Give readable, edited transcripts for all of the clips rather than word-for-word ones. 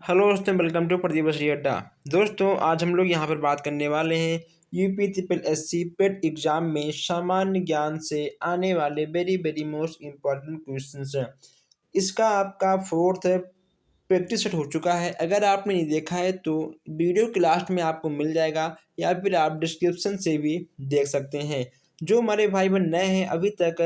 Hello दोस्तों, welcome to Pradeep Shri अड्डा। दोस्तों, आज हम लोग यहाँ पर बात करने वाले हैं यूपी ट्रिपल एससी पेट एग्जाम में सामान्य ज्ञान से आने वाले वेरी मोस्ट इम्पॉर्टेंट क्वेश्चंस। इसका आपका फोर्थ प्रैक्टिस सेट हो चुका है। अगर आपने नहीं देखा है तो वीडियो के लास्ट में आपको मिल जाएगा, या फिर आप डिस्क्रिप्शन से भी देख सकते हैं। जो हमारे भाई बहन नए हैं, अभी तक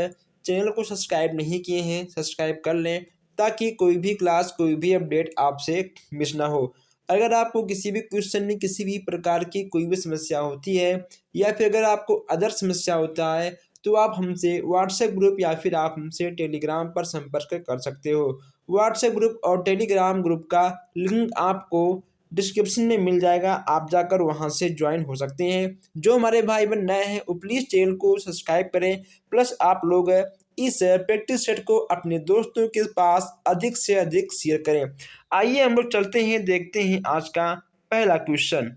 चैनल को सब्सक्राइब नहीं किए हैं, सब्सक्राइब कर लें ताकि कोई भी क्लास, कोई भी अपडेट आपसे मिस ना हो। अगर आपको किसी भी क्वेश्चन में किसी भी प्रकार की कोई भी समस्या होती है, या फिर अगर आपको अदर समस्या होता है, तो आप हमसे व्हाट्सएप ग्रुप या फिर आप हमसे टेलीग्राम पर संपर्क कर सकते हो। व्हाट्सएप ग्रुप और टेलीग्राम ग्रुप का लिंक आपको डिस्क्रिप्शन में मिल जाएगा, आप जाकर वहां से ज्वाइन हो सकते हैं। जो हमारे भाई बहन नए हैं वो प्लीज़ चैनल को सब्सक्राइब करें, प्लस आप लोग इस प्रैक्टिस सेट को अपने दोस्तों के पास अधिक से अधिक शेयर करें। आइए हम लोग चलते हैं, देखते हैं आज का पहला क्वेश्चन।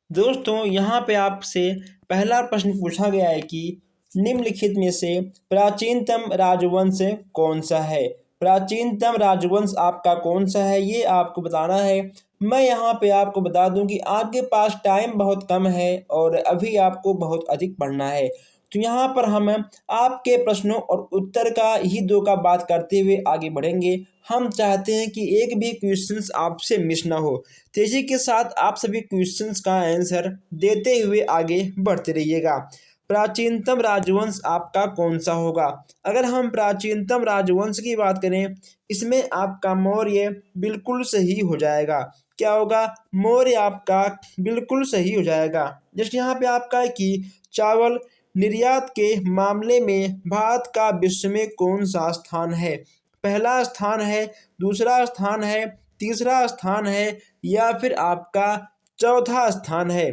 दोस्तों, यहाँ पे आपसे पहला प्रश्न पूछा गया है कि निम्नलिखित में से प्राचीनतम राजवंश कौन सा है। प्राचीनतम राजवंश आपका कौन सा है, ये आपको बताना है। मैं यहाँ पे आपको बता दूं कि आपके पास टाइम बहुत कम है और अभी आपको बहुत अधिक पढ़ना है। तो यहाँ पर हम आपके प्रश्नों और उत्तर का ही दो का बात करते हुए आगे बढ़ेंगे। हम चाहते हैं कि एक भी क्वेश्चंस आपसे मिस ना हो। तेजी के साथ आप सभी क्वेश्चंस का आंसर देते हुए आगे बढ़ते रहिएगा। प्राचीनतम राजवंश आपका कौन सा होगा। अगर हम प्राचीनतम राजवंश की बात करें, इसमें आपका मौर्य बिल्कुल सही हो जाएगा। क्या होगा? मौर्य आपका बिल्कुल सही हो जाएगा। जैसे यहाँ पे आपका है कि चावल निर्यात के मामले में भारत का विश्व में कौन सा स्थान है। पहला स्थान है, दूसरा स्थान है, तीसरा स्थान है, या फिर आपका चौथा स्थान है।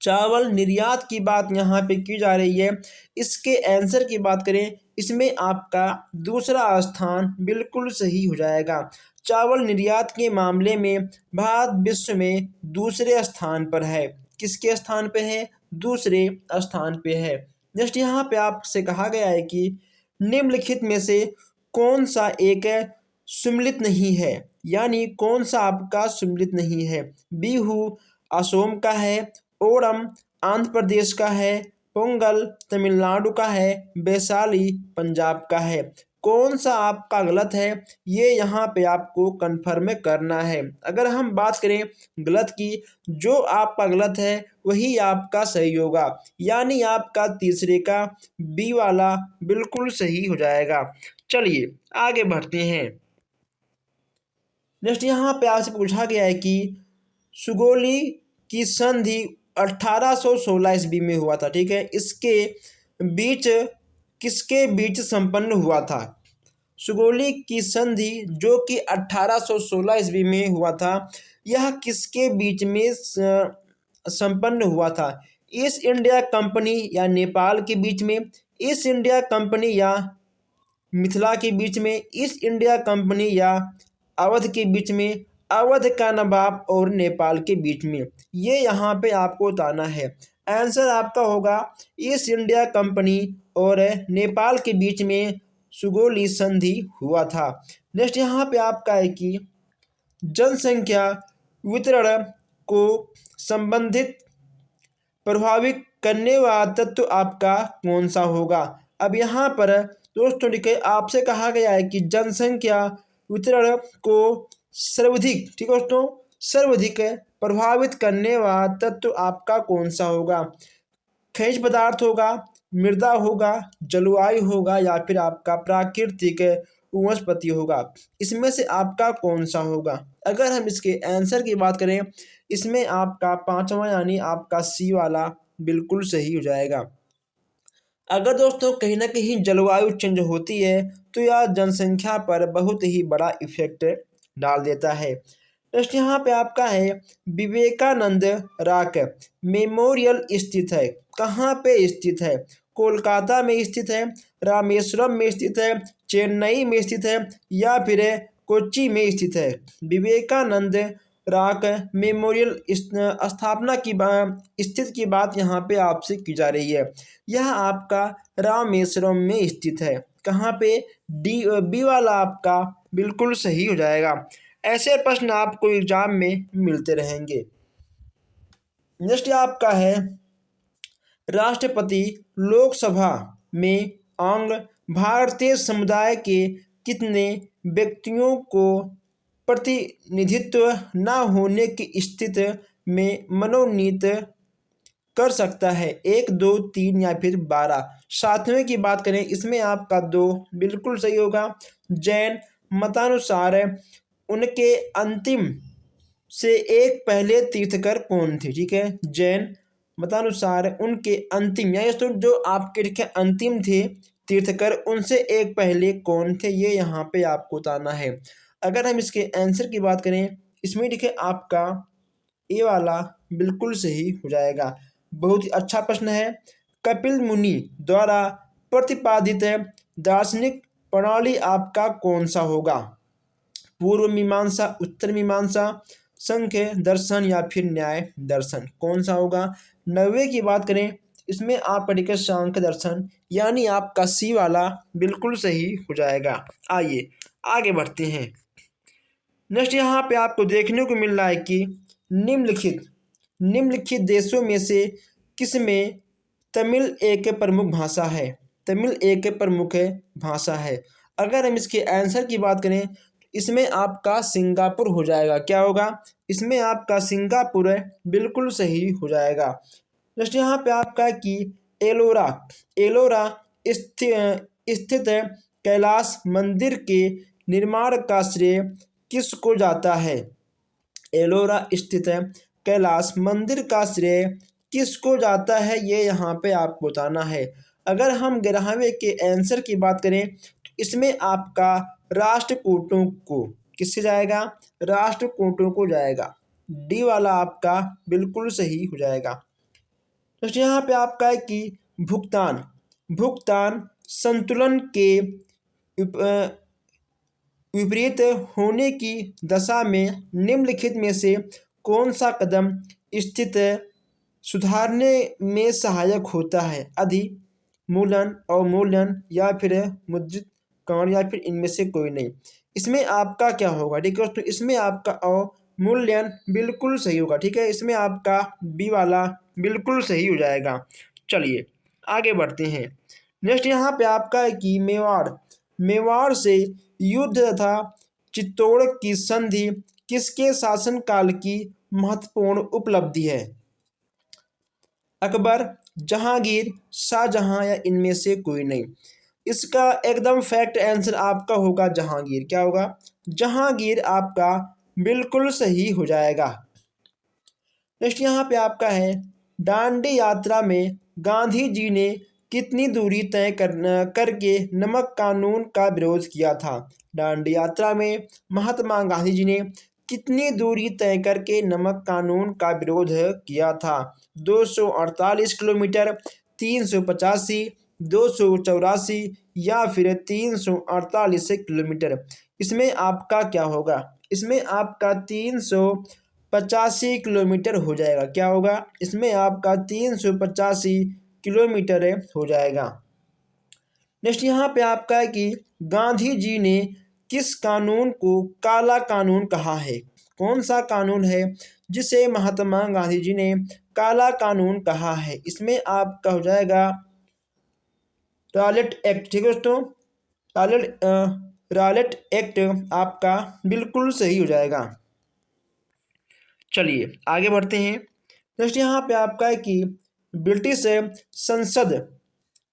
चावल निर्यात की बात यहाँ पे की जा रही है। इसके आंसर की बात करें, इसमें आपका दूसरा स्थान बिल्कुल सही हो जाएगा। चावल निर्यात के मामले में भारत विश्व में दूसरे स्थान पर है। किसके स्थान पे है? दूसरे स्थान पे है। जस्ट यहाँ पे आपसे कहा गया है कि निम्नलिखित में से कौन सा एक सम्मिलित नहीं है, यानी कौन सा आपका सम्मिलित नहीं है। बिहू असोम का है, ओणम आंध्र प्रदेश का है, पोंगल तमिलनाडु का है, वैशाली पंजाब का है। कौन सा आपका गलत है, ये यहाँ पे आपको कंफर्म करना है। अगर हम बात करें गलत की, जो आपका गलत है वही आपका सही होगा, यानी आपका तीसरे का बी वाला बिल्कुल सही हो जाएगा। चलिए आगे बढ़ते हैं। नेक्स्ट यहाँ पे आपसे पूछा गया है कि सुगोली की संधि 1816 ईस्वी में हुआ था। ठीक है, इसके बीच किसके बीच संपन्न हुआ था। सुगोली की संधि जो कि 1816 ईस्वी में हुआ था, यह किसके बीच में संपन्न हुआ था। ईस्ट इंडिया कंपनी या नेपाल के बीच में, ईस्ट इंडिया कंपनी या मिथिला के बीच में, ईस्ट इंडिया कंपनी या अवध के बीच में, अवध का नवाब और नेपाल के बीच में। ये यहाँ पे आपको बताना है। आंसर आपका होगा ईस्ट इंडिया कंपनी और नेपाल के बीच में सुगोली संधि हुआ था। नेक्स्ट यहाँ पे आपका है कि जनसंख्या वितरण को संबंधित प्रभावित करने वाला तत्व आपका कौन सा होगा। अब यहाँ पर दोस्तों देखिए, आपसे कहा गया है कि जनसंख्या वितरण को सर्वाधिक, ठीक है दोस्तों, सर्वाधिक प्रभावित करने वाला तत्व आपका कौन सा होगा। खनिज पदार्थ होगा, मृदा होगा, जलवायु होगा, या फिर आपका प्राकृतिक वनस्पति होगा। इसमें से आपका कौन सा होगा। अगर हम इसके आंसर की बात करें, इसमें आपका पांचवा यानी आपका सी वाला बिल्कुल सही हो जाएगा। अगर दोस्तों कहीं ना कहीं जलवायु चेंज होती है तो यह जनसंख्या पर बहुत ही बड़ा इफेक्ट डाल देता है। नेक्स्ट यहाँ पे आपका है विवेकानंद रॉक मेमोरियल स्थित है। कहाँ पे स्थित है? कोलकाता में स्थित है, रामेश्वरम में स्थित है, चेन्नई में स्थित है, या फिर कोच्चि में स्थित है। विवेकानंद रॉक मेमोरियल स्थापना की स्थित की बात यहाँ पे आपसे की जा रही है। यह आपका रामेश्वरम में स्थित है। कहाँ पे? डी बी वाला आपका बिल्कुल सही हो जाएगा। ऐसे प्रश्न आपको एग्जाम में मिलते रहेंगे। नेक्स्ट आपका है राष्ट्रपति लोकसभा में आंग्ल भारतीय समुदाय के कितने व्यक्तियों को प्रतिनिधित्व न होने की स्थिति में मनोनीत कर सकता है? 1, 2, 3 या फिर 12। सातवें की बात करें, इसमें आपका 2 बिल्कुल सही होगा। जैन मतानुसार उनके अंतिम से एक पहले तीर्थकर कौन थे? ठीक है, जैन मतानुसार उनके अंतिम या तो जो आपके ठीक है अंतिम थे तीर्थकर, उनसे एक पहले कौन थे, ये यहाँ पे आपको बताना है। अगर हम इसके आंसर की बात करें, इसमें ठीक है आपका ये वाला बिल्कुल सही हो जाएगा। बहुत ही अच्छा प्रश्न है। कपिल मुनि द्वारा प्रतिपादित दार्शनिक प्रणाली आपका कौन सा होगा? पूर्व मीमांसा, उत्तर मीमांसा, संख्य दर्शन या फिर न्याय दर्शन, कौन सा होगा? 90 की बात करें, इसमें आप पढ़िए सांख्य दर्शन, यानी आपका सी वाला बिल्कुल सही हो जाएगा। आइए आगे बढ़ते हैं। नेक्स्ट यहाँ पे आपको देखने को मिल रहा है कि निम्नलिखित देशों में से किसमें तमिल एक प्रमुख भाषा है? तमिल एक प्रमुख भाषा है। अगर हम इसके आंसर की बात करें, इसमें आपका सिंगापुर हो जाएगा। क्या होगा? इसमें आपका सिंगापुर बिल्कुल सही हो जाएगा। नेक्स्ट यहाँ पे आपका कि एलोरा स्थित कैलाश मंदिर के निर्माण का श्रेय किसको जाता है? एलोरा स्थित कैलाश मंदिर का श्रेय किसको जाता है, ये यहाँ पे आपको बताना है। अगर हम 11वें के आंसर की बात करें, तो इसमें आपका राष्ट्रकूटों को किससे जाएगा? राष्ट्रकूटों को जाएगा। डी वाला आपका बिल्कुल सही हो जाएगा। तो यहाँ पे आपका है कि भुगतान संतुलन के विपरीत होने की दशा में निम्नलिखित में से कौन सा कदम स्थिति सुधारने में सहायक होता है? अधिमूल्यन, अवमूल्यन या फिर मुद्रितकरण या फिर इनमें से कोई नहीं। इसमें आपका क्या होगा? ठीक है, तो इसमें आपका अवमूल्यन बिल्कुल सही होगा। ठीक है, इसमें आपका बी वाला बिल्कुल सही हो जाएगा। चलिए आगे बढ़ते हैं। नेक्स्ट यहाँ पे आपका है कि मेवाड़ से युद्ध तथा चित्तौड़ की संधि किसके शासनकाल की महत्वपूर्ण उपलब्धि है? अकबर, जहांगीर, शाहजहां या इनमें से कोई नहीं। इसका एकदम फैक्ट आंसर आपका होगा जहांगीर। क्या होगा? जहांगीर आपका बिल्कुल सही हो जाएगा। नेक्स्ट यहाँ पे आपका है दांडी यात्रा में गांधी जी ने कितनी दूरी तय करके नमक कानून का विरोध किया था? दांडी यात्रा में महात्मा गांधी जी ने कितनी दूरी तय करके नमक कानून का विरोध किया था? 248 किलोमीटर, 385, 284 या फिर 348 किलोमीटर। इसमें आपका क्या होगा? इसमें आपका 385 किलोमीटर हो जाएगा। क्या होगा? इसमें आपका 385 किलोमीटर हो जाएगा। नेक्स्ट यहाँ पे आपका है कि गांधी जी ने किस कानून को काला कानून कहा है? कौन सा कानून है जिसे महात्मा गांधी जी ने काला कानून कहा है? इसमें आपका हो जाएगा रॉलेट एक्ट। ठीक है दोस्तों, रॉलेट एक्ट आपका बिल्कुल सही हो जाएगा। चलिए आगे बढ़ते हैं। नेक्स्ट यहाँ पे आपका है कि ब्रिटिश संसद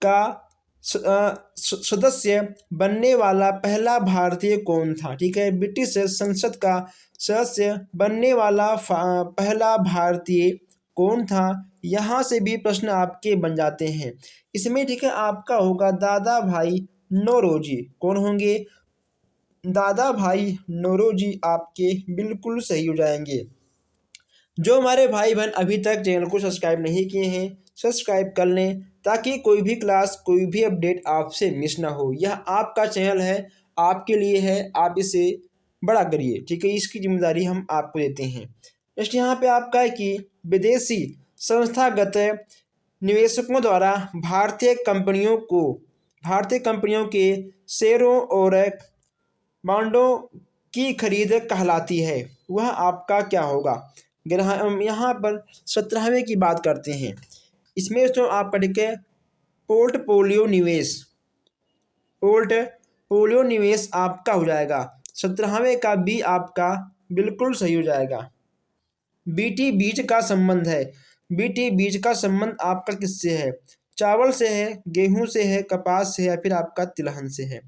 का सदस्य बनने वाला पहला भारतीय कौन था? ठीक है, ब्रिटिश संसद का सदस्य बनने वाला पहला भारतीय कौन था? यहाँ से भी प्रश्न आपके बन जाते हैं। इसमें ठीक है आपका होगा दादा भाई नौरोजी। कौन होंगे? दादा भाई नौरोजी आपके बिल्कुल सही हो जाएंगे। जो हमारे भाई बहन अभी तक चैनल को सब्सक्राइब नहीं किए हैं, सब्सक्राइब कर लें ताकि कोई भी क्लास, कोई भी अपडेट आपसे मिस ना हो। यह आपका चैनल है, आपके लिए है, आप इसे बड़ा करिए। ठीक है, इसकी जिम्मेदारी हम आपको देते हैं। नेक्स्ट यहाँ पे आपका है कि विदेशी संस्थागत निवेशकों द्वारा भारतीय कंपनियों के शेयरों और बॉन्डों की खरीद कहलाती है, वह आपका क्या होगा। यहाँ पर 17वें की बात करते हैं। इसमें तो आपका ठीक है पोर्टफोलियो निवेश, पोर्टफोलियो निवेश आपका हो जाएगा। 17वें का बी आपका बिल्कुल सही हो जाएगा। बीटी बीज का संबंध है, बीटी बीज का संबंध आपका किससे है, चावल से है, गेहूं से है, कपास से है या फिर आपका तिलहन से है।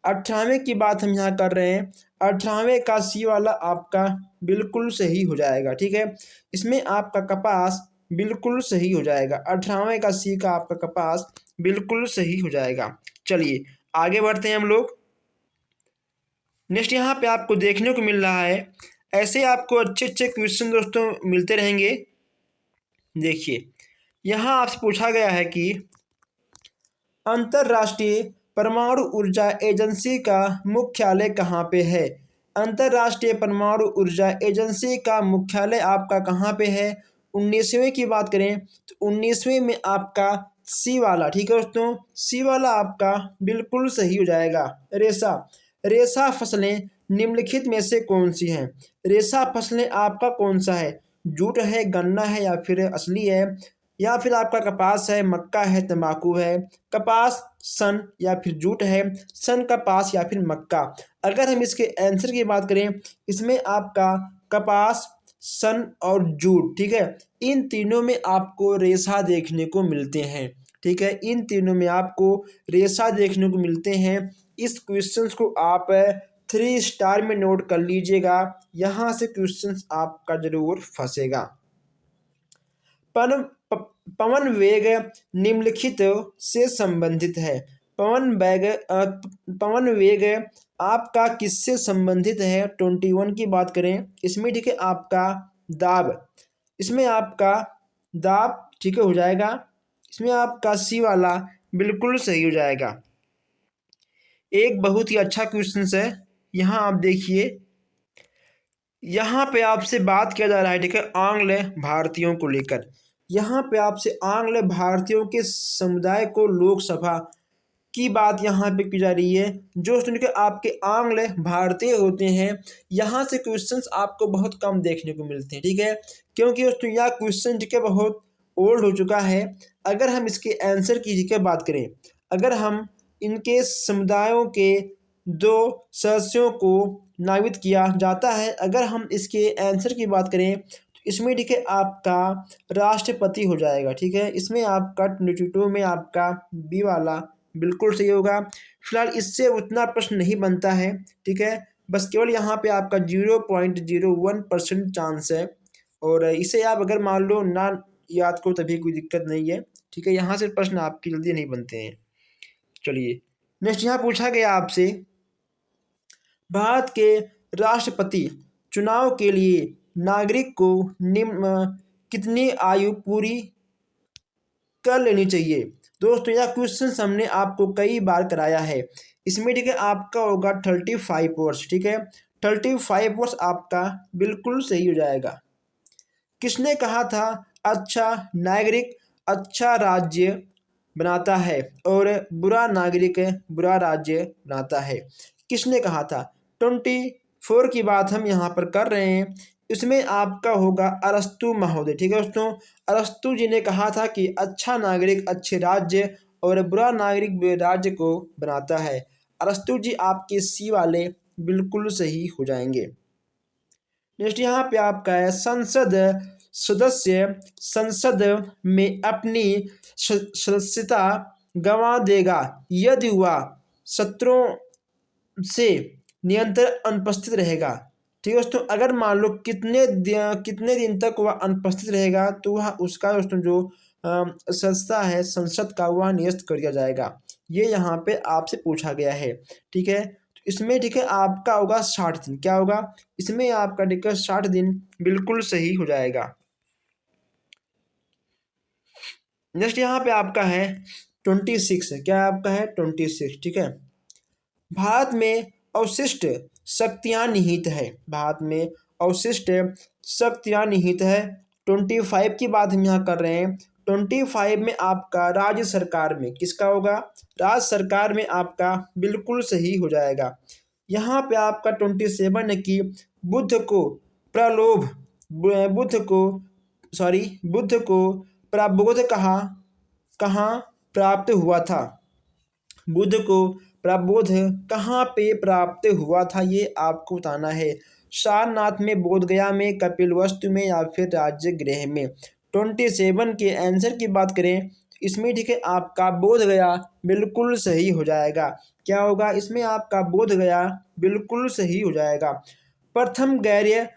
18वें की बात हम यहाँ कर रहे हैं। 18वें का सी वाला आपका बिल्कुल सही हो जाएगा। ठीक है, इसमें आपका कपास बिल्कुल सही हो जाएगा। 18वें का सी का आपका कपास बिल्कुल सही हो जाएगा। चलिए आगे बढ़ते हैं हम लोग। नेक्स्ट यहाँ पे आपको देखने को मिल रहा है, ऐसे आपको अच्छे अच्छे क्वेश्चन दोस्तों मिलते रहेंगे। देखिए यहाँ आपसे पूछा गया है कि अंतर्राष्ट्रीय परमाणु ऊर्जा एजेंसी का मुख्यालय कहाँ पे है। अंतर्राष्ट्रीय परमाणु ऊर्जा एजेंसी का मुख्यालय आपका कहाँ पे है। 19वें की बात करें तो 19वें में आपका सी वाला, ठीक है दोस्तों, सी वाला आपका बिल्कुल सही हो जाएगा। रेशा, रेशा फसलें निम्नलिखित में से कौन सी हैं। रेशा फसलें आपका कौन सा है, जूट है, गन्ना है या फिर असली है, या फिर आपका कपास है, मक्का है, तंबाकू है। कपास, सन या फिर जूट है, सन, कपास या फिर मक्का। अगर हम इसके आंसर की बात करें, इसमें आपका कपास, सन और जूट, ठीक है, इन तीनों में आपको रेशा देखने को मिलते हैं। ठीक है, इन तीनों में आपको रेशा देखने को मिलते हैं। इस क्वेश्चंस को आप 3 स्टार में नोट कर लीजिएगा, यहाँ से क्वेश्चंस आपका जरूर फंसेगा। पवन वेग निम्नलिखित से संबंधित है। पवन वेग आपका किससे संबंधित है। 21 की बात करें, इसमें ठीक है आपका दाब, इसमें आपका दाब ठीक है हो जाएगा। इसमें आपका सी वाला बिल्कुल सही हो जाएगा। एक बहुत ही अच्छा क्वेश्चन है, यहाँ आप देखिए, यहाँ पे आपसे बात किया जा रहा है, ठीक है, आंग्ल भारतीयों को लेकर। यहाँ पे आपसे आंग्ल भारतीयों के समुदाय को लोकसभा की बात यहाँ पे की जा रही है। जो सुनकर आपके आंग्ल भारतीय होते हैं, यहाँ से क्वेश्चंस आपको बहुत कम देखने को मिलते हैं। ठीक है, क्योंकि दोस्तों यह क्वेश्चन ठीक है बहुत ओल्ड हो चुका है। अगर हम इसके आंसर की ठीक है बात करें, अगर हम इनके समुदायों के 2 सदस्यों को नामित किया जाता है। अगर हम इसके आंसर की बात करें तो इसमें ठीक है आपका राष्ट्रपति हो जाएगा। ठीक है, इसमें आपका 22 में आपका बी वाला बिल्कुल सही होगा। फिलहाल इससे उतना प्रश्न नहीं बनता है। ठीक है, बस केवल यहाँ पे आपका 0.01% चांस है, और इसे आप अगर मान लो ना याद करो तभी कोई दिक्कत नहीं है। ठीक है, यहाँ से प्रश्न आपकी जल्दी नहीं बनते हैं। चलिए नेक्स्ट यहाँ पूछा गया आपसे, भारत के राष्ट्रपति चुनाव के लिए नागरिक को निम्न कितनी आयु पूरी कर लेनी चाहिए। दोस्तों यह क्वेश्चन हमने आपको कई बार कराया है। इसमें ठीक है आपका होगा 35 वर्ष। ठीक है, 35 वर्ष आपका बिल्कुल सही हो जाएगा। किसने कहा था अच्छा नागरिक अच्छा राज्य बनाता है और बुरा नागरिक बुरा राज्य बनाता है। किसने कहा था। 24 की बात हम यहाँ पर कर रहे हैं। इसमें आपका होगा अरस्तु महोदय। ठीक है दोस्तों, अरस्तु जी ने कहा था कि अच्छा नागरिक अच्छे राज्य और बुरा नागरिक बुरे राज्य को बनाता है। अरस्तु जी आपके सी वाले बिल्कुल सही हो जाएंगे। नेक्स्ट यहाँ पे आपका है संसद सदस्य संसद में अपनी सदस्यता गंवा देगा यदि वह सत्रों से निरंतर अनुपस्थित रहेगा। ठीक है दोस्तों, अगर मान लो कितने दिन तक वह अनुपस्थित रहेगा तो वह उसका दोस्तों जो सदस्यता है संसद का वह निरस्त कर दिया जाएगा। ये यहाँ पे आपसे पूछा गया है। ठीक है, तो इसमें ठीक है आपका होगा 60 दिन। क्या होगा इसमें आपका ठीक है 60 दिन बिल्कुल सही हो जाएगा। नेक्स्ट यहाँ पे आपका है 26। क्या आपका है 26। ठीक है, भारत में अवशिष्ट शक्तियाँ निहित है। भारत में अवशिष्ट शक्तियाँ निहित है। 25 की बात हम यहाँ कर रहे हैं। 25 में आपका राज्य सरकार में किसका होगा, राज्य सरकार में आपका बिल्कुल सही हो जाएगा। यहाँ पे आपका 27 है कि बुद्ध को प्रलोभ बुद्ध को बुद्ध को प्रबोध कहाँ प्राप्त हुआ था। बुद्ध को प्रबोध कहाँ पे प्राप्त हुआ था, ये आपको बताना है। सारनाथ में, बोधगया में, कपिलवस्तु में या फिर राजगृह में। 27 के आंसर की बात करें इसमें, ठीक है, आपका बोधगया बिल्कुल सही हो जाएगा। क्या होगा इसमें, आपका बोधगया बिल्कुल सही हो जाएगा। प्रथम गैर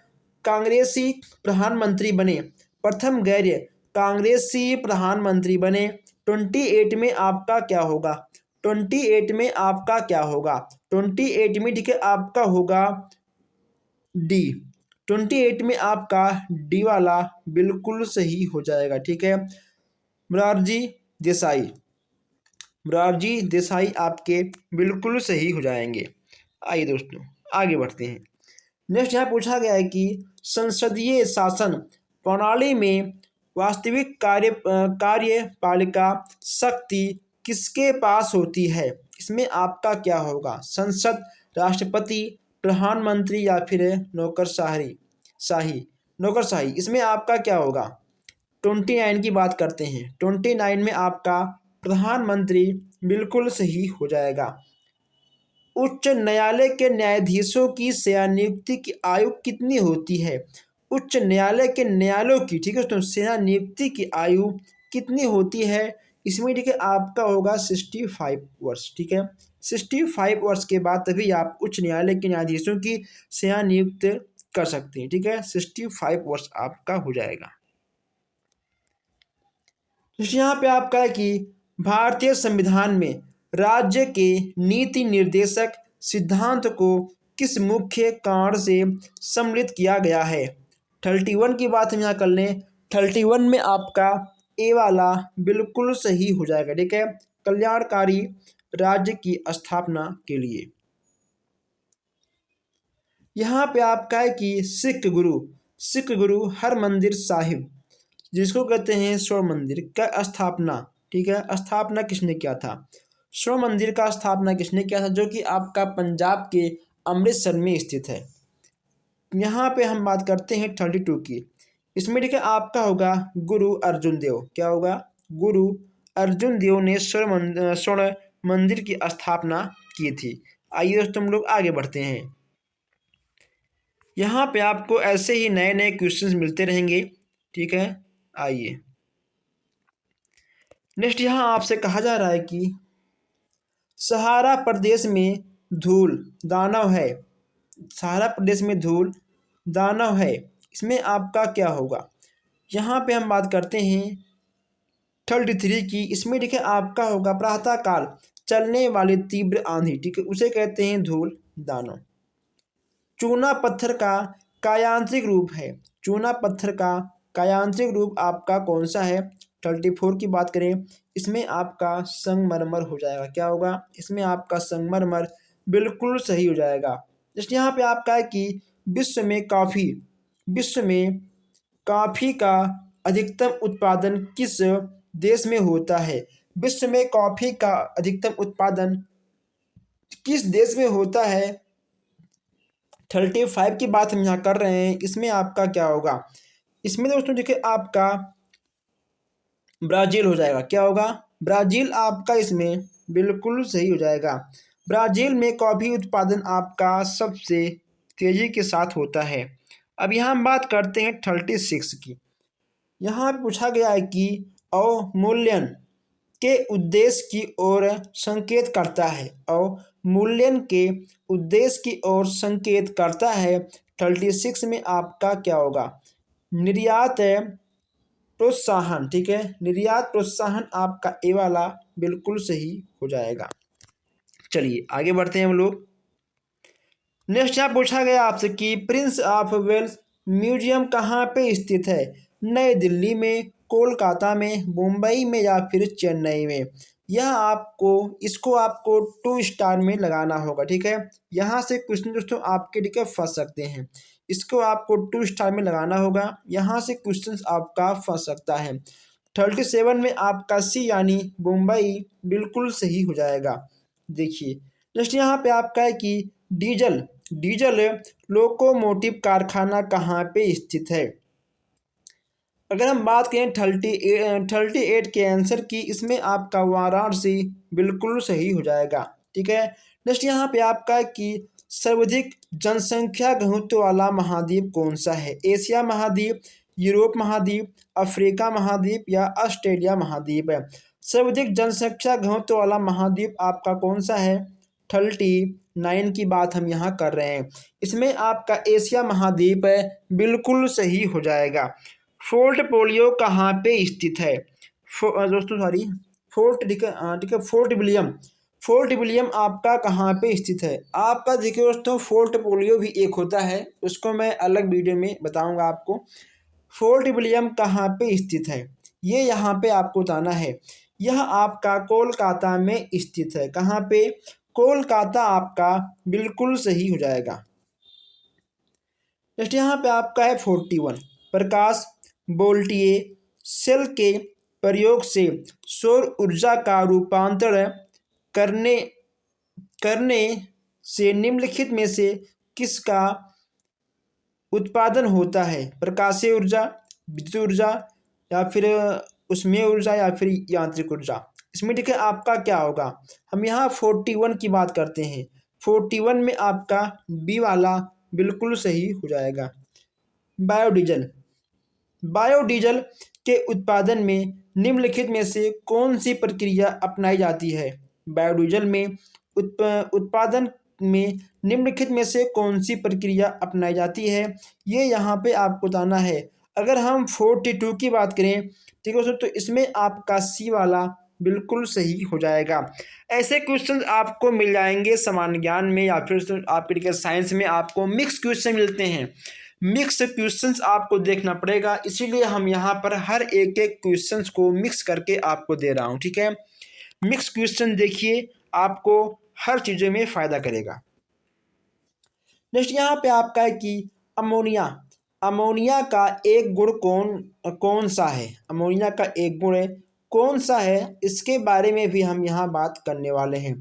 कांग्रेसी प्रधानमंत्री बने, प्रथम गैर कांग्रेसी प्रधानमंत्री बने 28 में आपका क्या होगा, 28 में आपका क्या होगा, 28 में, ठीक है, आपका होगा डी। 28 में आपका डी वाला बिल्कुल सही हो जाएगा। ठीक है, मोरारजी देसाई, मोरारजी देसाई आपके बिल्कुल सही हो जाएंगे। आइए दोस्तों आगे बढ़ते हैं। नेक्स्ट यहाँ पूछा गया है कि संसदीय शासन प्रणाली में वास्तविक कार्यपालिका शक्ति किसके पास होती है। इसमें आपका क्या होगा, संसद, राष्ट्रपति, प्रधानमंत्री या फिर नौकरशाही। इसमें आपका क्या होगा, 29 की बात करते हैं। 29 में आपका प्रधानमंत्री बिल्कुल सही हो जाएगा। उच्च न्यायालय के न्यायाधीशों की सेवानियुक्ति की आयु कितनी होती है। उच्च न्यायालय के न्यायालयों की, ठीक है दोस्तों, सेवानियुक्ति की आयु कितनी होती है। इसमें, ठीक है, आपका होगा 65 वर्ष। ठीक है, 65 वर्ष के बाद तभी आप उच्च न्यायालय के न्यायाधीशों की सेवानियुक्त कर सकते हैं। ठीक है, 65 वर्ष आपका हो जाएगा। तो यहाँ पे आपका है कि भारतीय संविधान में राज्य के नीति निर्देशक सिद्धांत को किस मुख्य कारण से सम्मिलित किया गया है। 31 की बात हम यहाँ कर लें। 31 में आपका ए वाला बिल्कुल सही हो जाएगा। ठीक है, कल्याणकारी राज्य की स्थापना के लिए। यहाँ पे आपका है कि सिख गुरु हरमंदिर साहिब, जिसको कहते हैं स्वर्ण मंदिर का स्थापना, ठीक है, स्थापना किसने किया था। स्वर्ण मंदिर का स्थापना किसने किया था, जो कि आपका पंजाब के अमृतसर में स्थित है। यहाँ पे हम बात करते हैं 32 की। इसमें, ठीक है, आपका होगा गुरु अर्जुन देव। क्या होगा, गुरु अर्जुन देव ने स्वर्ण मंदिर की स्थापना की थी। आइए दोस्तों हम लोग आगे बढ़ते हैं। यहाँ पे आपको ऐसे ही नए नए क्वेश्चंस मिलते रहेंगे। ठीक है, आइए नेक्स्ट। यहाँ आपसे कहा जा रहा है कि सहारा प्रदेश में धूल दानव है, सहारा प्रदेश में धूल दानव है। इसमें आपका क्या होगा। यहाँ पे हम बात करते हैं 33 की। इसमें, ठीक है, आपका होगा प्रातःकाल चलने वाली तीव्र आंधी, ठीक है, उसे कहते हैं धूल दानव। चूना पत्थर का कायांत्रिक रूप है, चूना पत्थर का कायांत्रिक रूप आपका कौन सा है। 34 की बात करें, इसमें आपका संगमरमर हो जाएगा। क्या होगा, इसमें आपका संगमरमर बिल्कुल सही हो जाएगा। जैसे यहाँ पे आपका है कि विश्व में कॉफ़ी का अधिकतम उत्पादन किस देश में होता है। विश्व में कॉफ़ी का अधिकतम उत्पादन किस देश में होता है। 35 की बात हम यहाँ कर रहे हैं। इसमें आपका क्या होगा, इसमें दोस्तों देखिए आपका ब्राज़ील हो जाएगा। क्या होगा, ब्राज़ील आपका इसमें बिल्कुल सही हो जाएगा। ब्राज़ील में कॉफ़ी उत्पादन आपका सबसे तेज़ी के साथ होता है। अब यहाँ हम बात करते हैं 36 की। यहाँ पूछा गया है कि अवमूल्यन के उद्देश्य की ओर संकेत करता है, अवमूल्यन के उद्देश्य की ओर संकेत करता है। 36 में आपका क्या होगा, निर्यात प्रोत्साहन। ठीक है, निर्यात प्रोत्साहन आपका ए वाला बिल्कुल सही हो जाएगा। चलिए आगे बढ़ते हैं हम लोग। नेक्स्ट यहाँ पूछा गया आपसे कि प्रिंस ऑफ वेल्स म्यूजियम कहाँ पे स्थित है। नई दिल्ली में, कोलकाता में, मुंबई में या फिर चेन्नई में। यह आपको इसको आपको 2 स्टार में लगाना होगा। ठीक है, यहाँ से क्वेश्चन दोस्तों आपके, ठीक है, फंस सकते हैं। इसको आपको 2 स्टार में लगाना होगा, यहाँ से क्वेश्चन आपका फंस सकता है। 37 में आपका सी यानी मुंबई बिल्कुल सही हो जाएगा। देखिए जस्ट यहाँ पे आपका है कि डीजल डीजल लोकोमोटिव कारखाना कहाँ पे स्थित है? अगर हम बात करें 38 के आंसर की, इसमें आपका वाराणसी बिल्कुल सही हो जाएगा। ठीक है। नेक्स्ट यहाँ पे आपका है कि सर्वाधिक जनसंख्या घनत्व वाला महाद्वीप कौन सा है? एशिया महाद्वीप, यूरोप महाद्वीप, अफ्रीका महाद्वीप या ऑस्ट्रेलिया महाद्वीप है? सर्वाधिक जनसंख्या घनत्व वाला महाद्वीप आपका कौन सा है? 39 की बात हम यहाँ कर रहे हैं। इसमें आपका एशिया महाद्वीप है, बिल्कुल सही हो जाएगा। फोर्ट पोलियो कहाँ पे स्थित है? दोस्तों सॉरी, फोर्ट ठीक है, ठीक है, फोर्ट विलियम आपका कहाँ पे स्थित है? आपका देखिए दोस्तों, फोर्ट पोलियो भी एक होता है, उसको मैं अलग वीडियो में बताऊंगा आपको। फोर्ट विलियम कहाँ पे स्थित है, ये यहाँ पे आपको बताना है। यह आपका कोलकाता में स्थित है। कहाँ पे? कोलकाता आपका बिल्कुल सही हो जाएगा। नेक्स्ट यहाँ पे आपका है 41, प्रकाश वोल्टीय सेल के प्रयोग से सौर ऊर्जा का रूपांतरण करने करने से निम्नलिखित में से किसका उत्पादन होता है? प्रकाशीय ऊर्जा, विद्युत ऊर्जा या फिर उष्मीय ऊर्जा या फिर यांत्रिक ऊर्जा? इसमें ठीक है आपका क्या होगा? हम यहाँ 41 की बात करते हैं। 41 में आपका बी वाला बिल्कुल सही हो जाएगा। बायोडीजल बायोडीजल के उत्पादन में निम्नलिखित में से कौन सी प्रक्रिया अपनाई जाती है? बायोडीजल में उत्पादन में निम्नलिखित में से कौन सी प्रक्रिया अपनाई जाती है? ये यहाँ पे आपको बताना है। अगर हम 42 की बात करें, ठीक है दोस्तों, तो इसमें आपका सी वाला बिल्कुल सही हो जाएगा। ऐसे क्वेश्चन आपको मिल जाएंगे सामान्य ज्ञान में या फिर आपके साइंस में आपको मिक्स क्वेश्चन मिलते हैं। मिक्स क्वेश्चंस आपको देखना पड़ेगा, इसीलिए हम यहाँ पर हर एक एक क्वेश्चंस को मिक्स करके आपको दे रहा हूँ। ठीक है, मिक्स क्वेश्चन देखिए, आपको हर चीज़ों में फ़ायदा करेगा। नेक्स्ट यहाँ पे आपका है कि अमोनिया अमोनिया का एक गुण कौन सा है? अमोनिया का एक गुण कौन सा है, इसके बारे में भी हम यहाँ बात करने वाले हैं।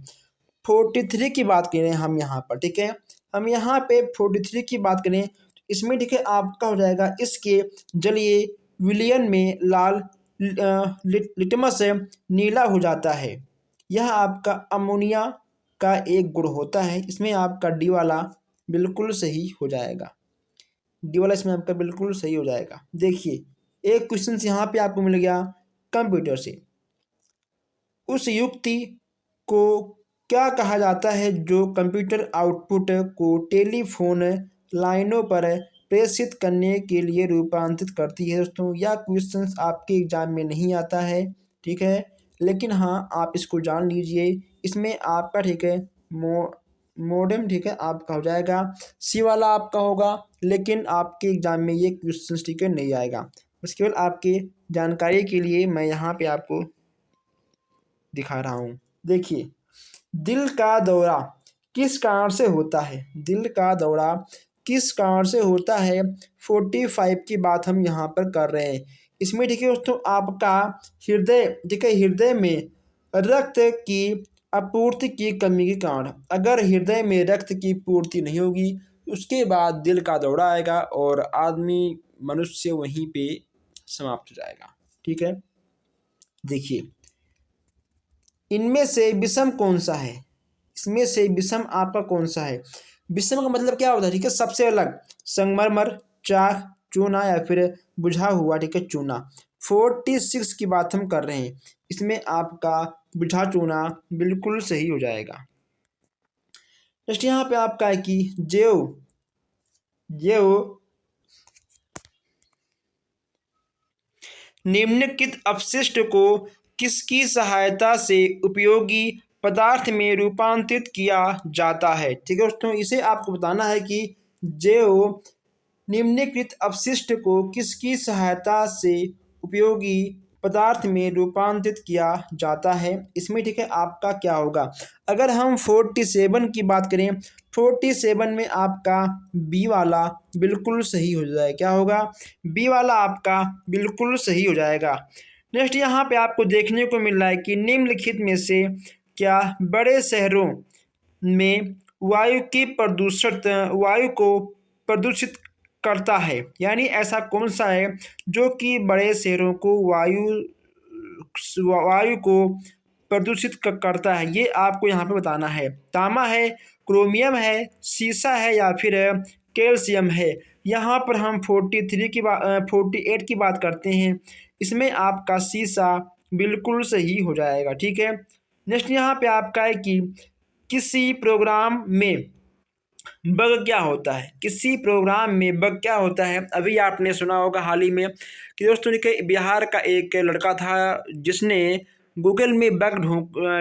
43 की बात करें हम यहाँ पर, ठीक है, हम यहाँ पे 43 की बात करें, इसमें ठीक है आपका हो जाएगा, इसके जलीय विलयन में लाल लिटमस नीला हो जाता है। यह आपका अमोनिया का एक गुण होता है। इसमें आपका डी वाला बिल्कुल सही हो जाएगा। डी वाला इसमें आपका बिल्कुल सही हो जाएगा। देखिए एक क्वेश्चन यहाँ पे आपको मिल गया कंप्यूटर से। उस युक्ति को क्या कहा जाता है जो कंप्यूटर आउटपुट को टेलीफोन लाइनों पर प्रेषित करने के लिए रूपांतरित करती है? दोस्तों यह क्वेश्चन आपके एग्जाम में नहीं आता है, ठीक है, लेकिन हाँ आप इसको जान लीजिए। इसमें आपका ठीक है मॉडेम ठीक है आपका हो जाएगा, सी वाला आपका होगा, लेकिन आपके एग्जाम में ये क्वेश्चन ठीक है नहीं आएगा। बस केवल आपके जानकारी के लिए मैं यहाँ पे आपको दिखा रहा हूँ। देखिए दिल का दौरा किस कारण से होता है? दिल का दौरा किस कारण से होता है? 45 की बात हम यहाँ पर कर रहे हैं। इसमें ठीक है दोस्तों आपका हृदय ठीक है, हृदय में रक्त की आपूर्ति की कमी के कारण, अगर हृदय में रक्त की पूर्ति नहीं होगी उसके बाद दिल का दौरा आएगा और आदमी मनुष्य वहीं पे समाप्त हो जाएगा। ठीक है, देखिए इनमें से विषम कौन सा है? इसमें से विषम आपका कौन सा है? विषम का मतलब क्या होता है? ठीक है, सबसे अलग, संगमरमर, चाक, चूना या फिर बुझा हुआ ठीक है चूना। 46 की बात हम कर रहे हैं, इसमें आपका बुझा चूना बिल्कुल सही हो जाएगा। नेक्स्ट यहाँ पे आपका है कि जैव निम्नलिखित अपशिष्ट को किसकी सहायता से उपयोगी पदार्थ में रूपांतरित किया जाता है? ठीक है दोस्तों, इसे आपको बताना है कि जैव निम्नलिखित अपशिष्ट को किसकी सहायता से उपयोगी पदार्थ में रूपांतरित किया जाता है। इसमें ठीक है आपका क्या होगा? अगर हम 47 की बात करें, 47 में आपका बी वाला बिल्कुल सही हो जाएगा। क्या होगा? बी वाला आपका बिल्कुल सही हो जाएगा। नेक्स्ट यहाँ पे आपको देखने को मिल रहा है कि निम्नलिखित में से क्या बड़े शहरों में वायु को प्रदूषित करता है, यानी ऐसा कौन सा है जो कि बड़े शहरों को वायु को प्रदूषित करता है, ये आपको यहाँ पे बताना है। तांबा है, क्रोमियम है, सीसा है या फिर कैल्शियम है। यहाँ पर हम 48 की बात करते हैं, इसमें आपका सीसा बिल्कुल सही हो जाएगा, ठीक है। नेक्स्ट यहाँ पे आपका है कि किसी प्रोग्राम में बग क्या होता है, किसी प्रोग्राम में बग क्या होता है। अभी आपने सुना होगा हाल ही में कि दोस्तों के बिहार का एक लड़का था जिसने गूगल में बग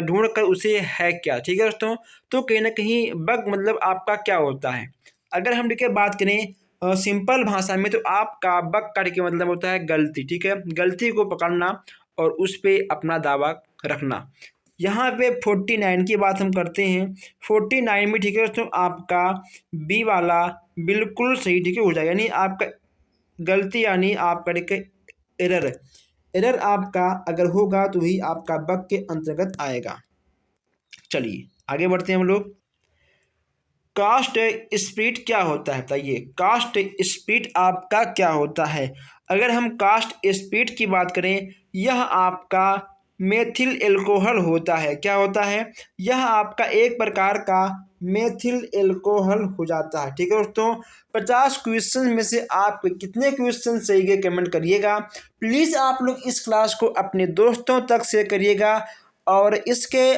ढूंढ कर उसे हैक किया, ठीक है दोस्तों। तो कहीं ना कहीं बग मतलब आपका क्या होता है, अगर हम देखिए बात करें सिंपल भाषा में, तो आपका बग का देखिए मतलब होता है गलती, ठीक है। गलती को पकड़ना और उस पर अपना दावा रखना। यहाँ पे 49 की बात हम करते हैं। 49 में ठीक है दोस्तों आपका बी वाला बिल्कुल सही, ठीक है, हो जाएगा। यानी आपका गलती यानी आपका देखिए एरर आपका अगर होगा तो ही आपका बग के अंतर्गत आएगा। चलिए आगे बढ़ते हैं हम लोग। कास्ट स्प्लिट क्या होता है बताइए, कास्ट स्प्लिट आपका क्या होता है। अगर हम कास्ट स्प्लिट की बात करें, यह आपका मेथिल एल्कोहल होता है। क्या होता है, यह आपका एक प्रकार का मेथिल एल्कोहल हो जाता है, ठीक है दोस्तों। 50 क्वेश्चन में से आप कितने क्वेश्चन सही गए कमेंट करिएगा। प्लीज़ आप लोग इस क्लास को अपने दोस्तों तक शेयर करिएगा और इसके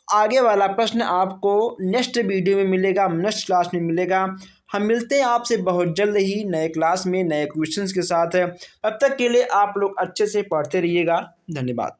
आगे वाला प्रश्न आपको नेक्स्ट वीडियो में मिलेगा, नेक्स्ट क्लास में मिलेगा। हम मिलते हैं आपसे बहुत जल्द ही नए क्लास में नए क्वेश्चंस के साथ। तब तक के लिए आप लोग अच्छे से पढ़ते रहिएगा। धन्यवाद।